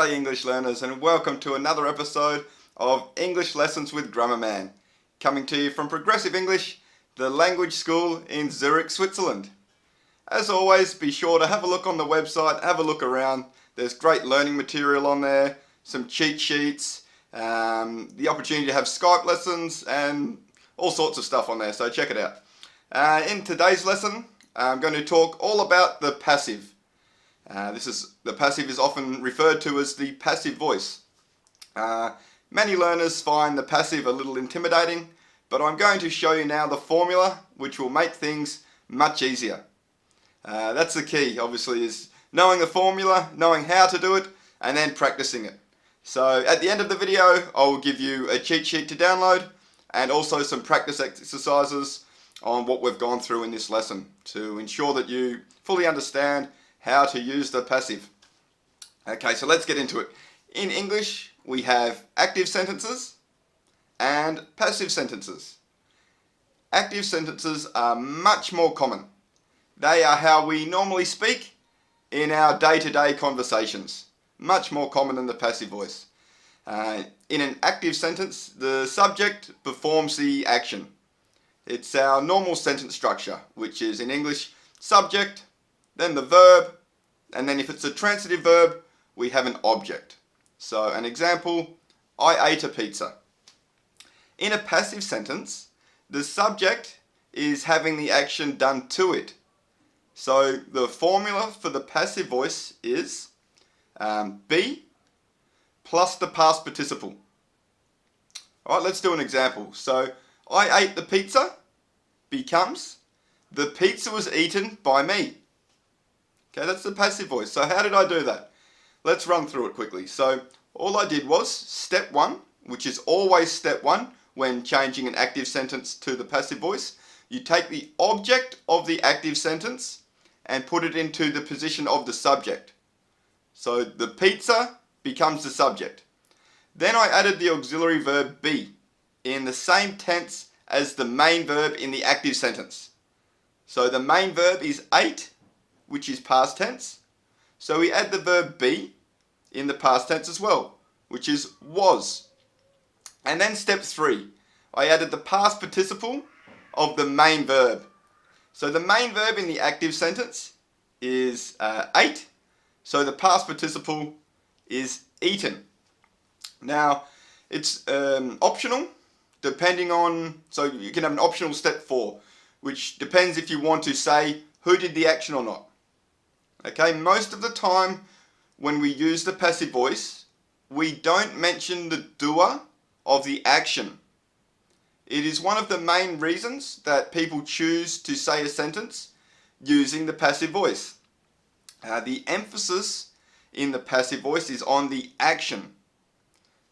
G'day English learners, and welcome to another episode of English Lessons with Grammar Man, coming to you from Progressive English, the language school in Zurich, Switzerland. As always, be sure to have a look on the website, have a look around. There's great learning material on there, some cheat sheets, the opportunity to have Skype lessons, and all sorts of stuff on there, so check it out. In today's lesson, I'm going to talk all about the passive. The passive is often referred to as the passive voice. Many learners find the passive a little intimidating, but I'm going to show you now the formula which will make things much easier. That's the key, obviously, is knowing the formula, knowing how to do it, and then practicing it. So at the end of the video, I will give you a cheat sheet to download and also some practice exercises on what we've gone through in this lesson to ensure that you fully understand how to use the passive. Okay, so let's get into it. In English, we have active sentences and passive sentences. Active sentences are much more common. They are how we normally speak in our day-to-day conversations. Much more common than the passive voice. In an active sentence, the subject performs the action. It's our normal sentence structure, which is in English, subject, then the verb, and then if it's a transitive verb, we have an object. So an example, I ate a pizza. In a passive sentence, the subject is having the action done to it. So the formula for the passive voice is be plus the past participle. Alright, let's do an example. So I ate the pizza becomes the pizza was eaten by me. Okay, that's the passive voice. So how did I do that? Let's run through it quickly. So all I did was step one, which is always step one when changing an active sentence to the passive voice. You take the object of the active sentence and put it into the position of the subject. So the pizza becomes the subject. Then I added the auxiliary verb be in the same tense as the main verb in the active sentence. So the main verb is ate, which is past tense. So we add the verb be in the past tense as well, which is was. And then step 3, I added the past participle of the main verb. So the main verb in the active sentence is ate, so the past participle is eaten. Now, it's optional, depending on, so you can have an optional step 4, which depends if you want to say who did the action or not. Okay, most of the time when we use the passive voice, we don't mention the doer of the action. It is one of the main reasons that people choose to say a sentence using the passive voice. The emphasis in the passive voice is on the action,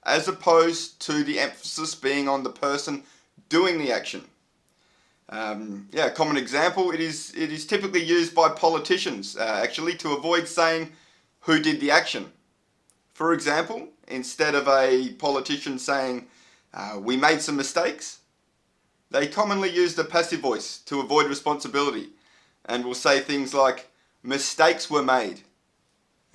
as opposed to the emphasis being on the person doing the action. A common example, it is typically used by politicians actually to avoid saying who did the action. For example, instead of a politician saying we made some mistakes, they commonly use the passive voice to avoid responsibility and will say things like mistakes were made.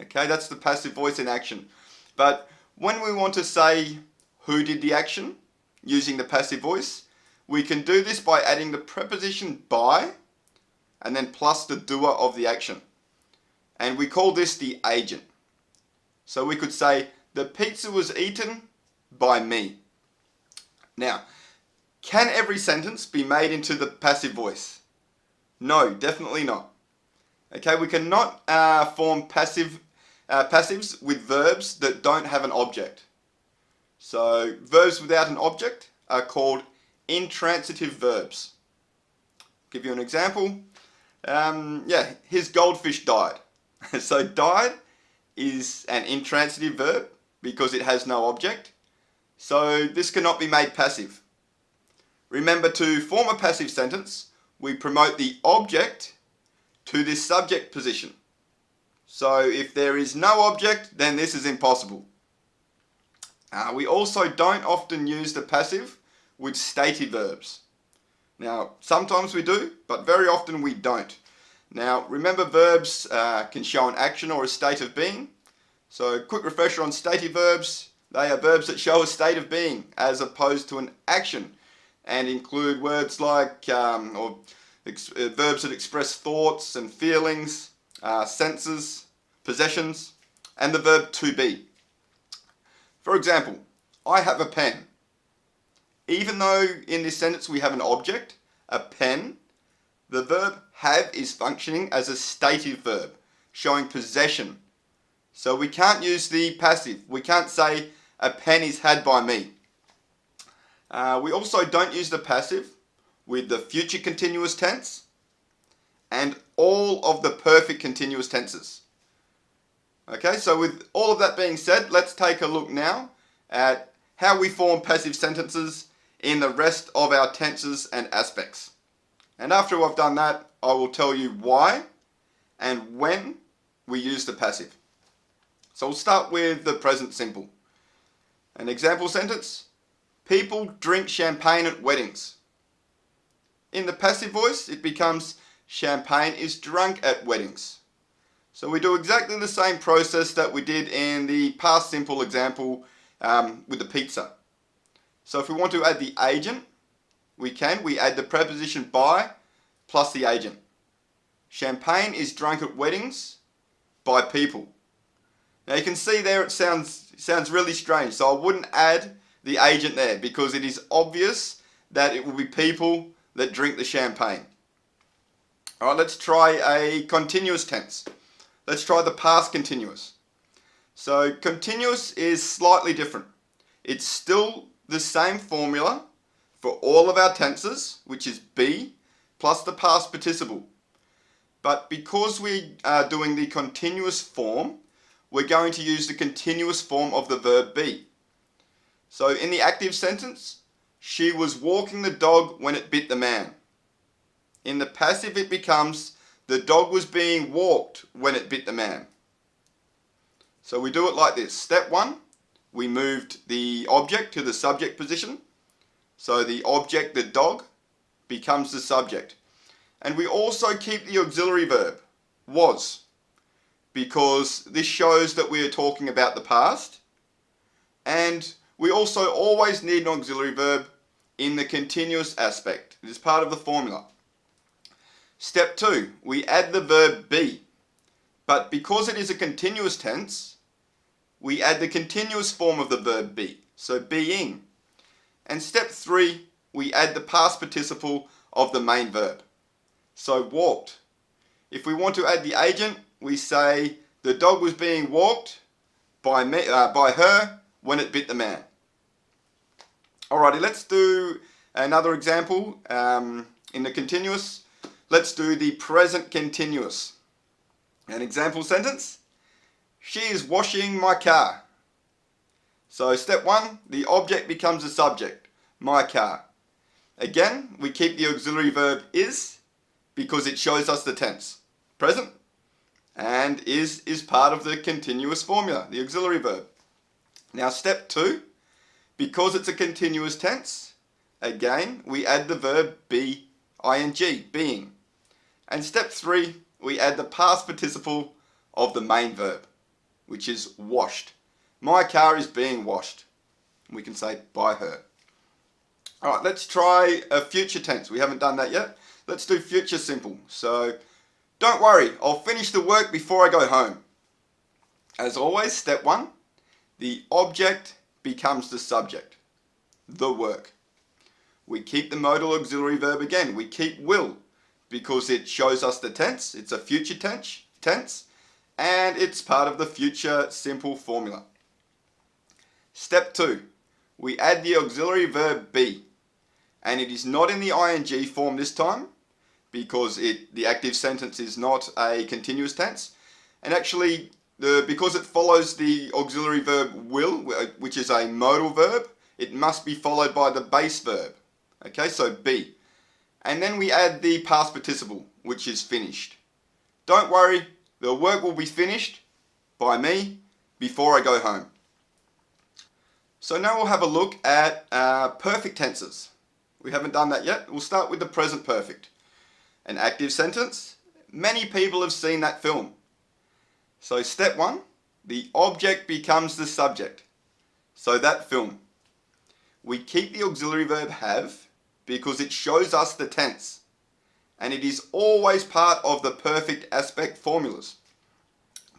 Okay, that's the passive voice in action. But when we want to say who did the action using the passive voice, we can do this by adding the preposition by and then plus the doer of the action. And we call this the agent. So we could say, the pizza was eaten by me. Now, can every sentence be made into the passive voice? No, definitely not. Okay, we cannot form passives with verbs that don't have an object. So verbs without an object are called intransitive verbs. Give you an example. His goldfish died. So died is an intransitive verb because it has no object. So this cannot be made passive. Remember, to form a passive sentence, we promote the object to this subject position. So if there is no object, then this is impossible. We also don't often use the passive with stative verbs. Now, sometimes we do, but very often we don't. Now, remember, verbs can show an action or a state of being. So quick refresher on stative verbs. They are verbs that show a state of being as opposed to an action, and include words like verbs that express thoughts and feelings, senses, possessions, and the verb to be. For example, I have a pen. Even though in this sentence we have an object, a pen, the verb have is functioning as a stative verb, showing possession. So we can't use the passive. We can't say a pen is had by me. We also don't use the passive with the future continuous tense and all of the perfect continuous tenses. Okay, so with all of that being said, let's take a look now at how we form passive sentences in the rest of our tenses and aspects. And after I've done that, I will tell you why and when we use the passive. So we'll start with the present simple. An example sentence: people drink champagne at weddings. In the passive voice, it becomes champagne is drunk at weddings. So we do exactly the same process that we did in the past simple example with the pizza. So if we want to add the agent, we add the preposition by plus the agent. Champagne is drunk at weddings by people. Now you can see there it sounds really strange, so I wouldn't add the agent there because it is obvious that it will be people that drink the champagne. Alright, let's try a continuous tense. Let's try the past continuous. So continuous is slightly different. It's still the same formula for all of our tenses, which is be plus the past participle. But because we are doing the continuous form, we're going to use the continuous form of the verb be. So in the active sentence, she was walking the dog when it bit the man. In the passive, it becomes the dog was being walked when it bit the man. So we do it like this. Step 1, we moved the object to the subject position. So the object, the dog, becomes the subject. And we also keep the auxiliary verb, was, because this shows that we are talking about the past. And we also always need an auxiliary verb in the continuous aspect. It is part of the formula. Step 2, we add the verb be. But because it is a continuous tense, we add the continuous form of the verb be. So being. And step 3, we add the past participle of the main verb. So walked. If we want to add the agent, we say the dog was being walked by her when it bit the man. Alrighty, let's do another example in the continuous. Let's do the present continuous. An example sentence: she is washing my car. So step 1, the object becomes the subject, my car. Again, we keep the auxiliary verb is because it shows us the tense, present, and is part of the continuous formula, the auxiliary verb. Now step 2, because it's a continuous tense, again, we add the verb be, ing, being. And step 3, we add the past participle of the main verb, which is washed. My car is being washed. We can say by her. Alright, let's try a future tense. We haven't done that yet. Let's do future simple. So, don't worry, I'll finish the work before I go home. As always, step 1, the object becomes the subject, the work. We keep the modal auxiliary verb again. We keep will because it shows us the tense. It's a future tense, and it's part of the future simple formula. Step 2, we add the auxiliary verb be, and it is not in the ing form this time because the active sentence is not a continuous tense, and actually because it follows the auxiliary verb will, which is a modal verb, it must be followed by the base verb. Okay, so be. And then we add the past participle, which is finished. Don't worry, the work will be finished by me before I go home. So now we'll have a look at perfect tenses. We haven't done that yet. We'll start with the present perfect. An active sentence. Many people have seen that film. So step 1, the object becomes the subject. So that film. We keep the auxiliary verb have because it shows us the tense, and it is always part of the perfect aspect formulas.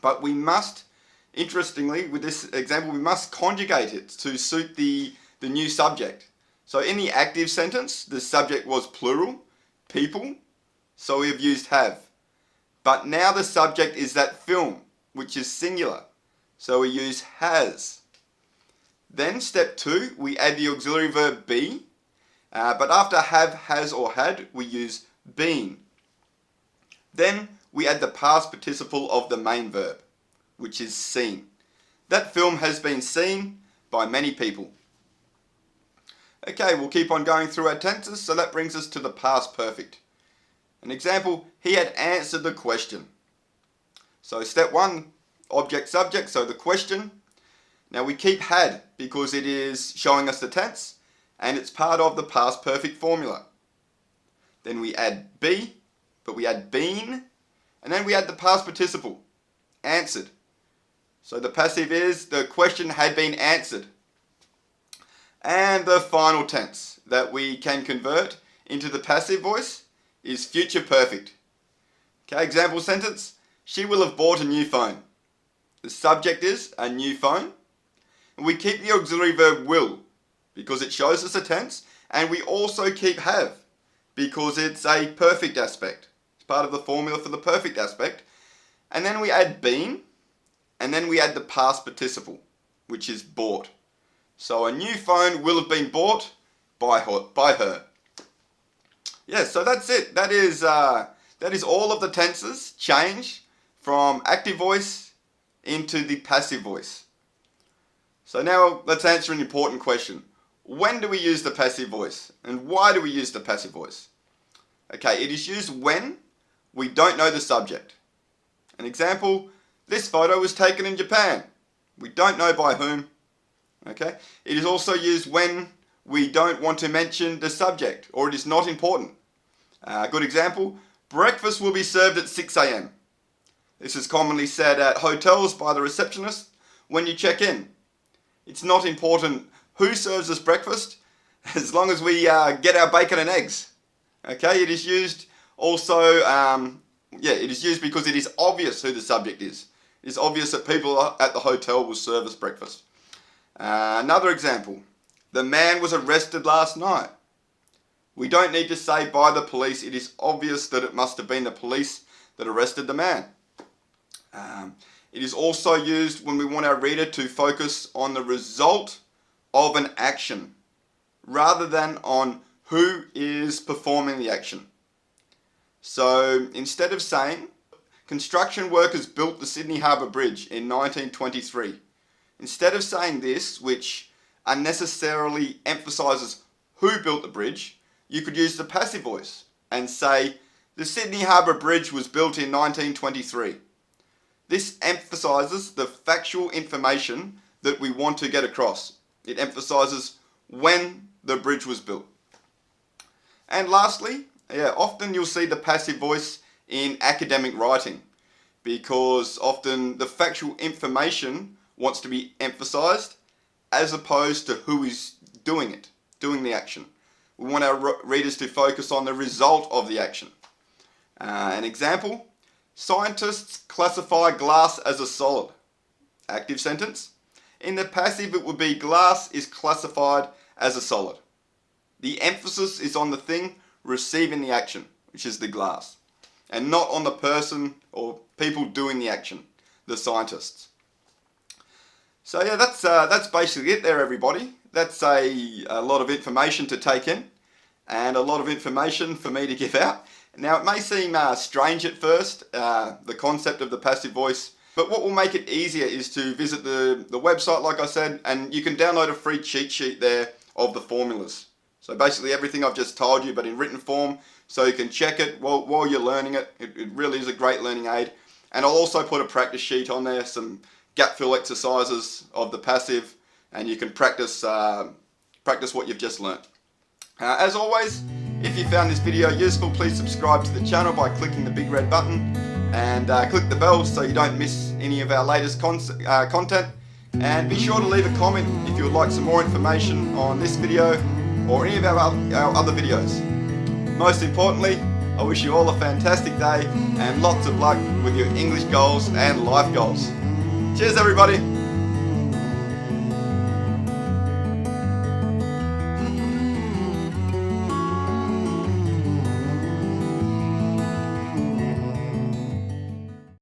But we must, interestingly, with this example, we must conjugate it to suit the new subject. So in the active sentence, the subject was plural, people, so we have used have. But now the subject is that film, which is singular, so we use has. Then step 2, we add the auxiliary verb be, but after have, has or had, we use been. Then we add the past participle of the main verb, which is seen. That film has been seen by many people. Okay, we'll keep on going through our tenses, so that brings us to the past perfect. An example, he had answered the question. So step 1, object subject, so the question. Now we keep had because it is showing us the tense and it's part of the past perfect formula. Then we add be, but we add been, and then we add the past participle, answered. So the passive is the question had been answered. And the final tense that we can convert into the passive voice is future perfect. Okay, example sentence, she will have bought a new phone. The subject is a new phone. And we keep the auxiliary verb will because it shows us a tense, and we also keep have because it's a perfect aspect. It's part of the formula for the perfect aspect. And then we add been, and then we add the past participle, which is bought. So a new phone will have been bought by her. Yeah, so that's it. That is all of the tenses change from active voice into the passive voice. So now let's answer an important question. When do we use the passive voice? And why do we use the passive voice? Okay, it is used when we don't know the subject. An example, this photo was taken in Japan. We don't know by whom. Okay, it is also used when we don't want to mention the subject or it is not important. Good example, breakfast will be served at 6 a.m. This is commonly said at hotels by the receptionist when you check in. It's not important who serves us breakfast as long as we get our bacon and eggs. Okay, it is used also, it is used because it is obvious who the subject is. It is obvious that people at the hotel will serve us breakfast. Another example, the man was arrested last night. We don't need to say by the police, it is obvious that it must have been the police that arrested the man. It is also used when we want our reader to focus on the result of an action rather than on who is performing the action. So instead of saying, construction workers built the Sydney Harbour Bridge in 1923, instead of saying this, which unnecessarily emphasises who built the bridge, you could use the passive voice and say, the Sydney Harbour Bridge was built in 1923. This emphasises the factual information that we want to get across. It emphasises when the bridge was built. And lastly, often you'll see the passive voice in academic writing because often the factual information wants to be emphasised as opposed to who is doing it, doing the action. We want our readers to focus on the result of the action. An example, scientists classify glass as a solid. Active sentence. In the passive it would be glass is classified as a solid. The emphasis is on the thing receiving the action, which is the glass, and not on the person or people doing the action, the scientists. So yeah, that's basically it there, everybody. That's a lot of information to take in and a lot of information for me to give out. Now it may seem strange at first, the concept of the passive voice, but what will make it easier is to visit the website, like I said, and you can download a free cheat sheet there of the formulas. So basically everything I've just told you, but in written form, so you can check it while you're learning it. It really is a great learning aid. And I'll also put a practice sheet on there, some gap fill exercises of the passive, and you can practice what you've just learnt. As always, if you found this video useful, please subscribe to the channel by clicking the big red button and click the bell so you don't miss any of our latest content, and be sure to leave a comment if you would like some more information on this video or any of our other videos. Most importantly, I wish you all a fantastic day and lots of luck with your English goals and life goals. Cheers everybody!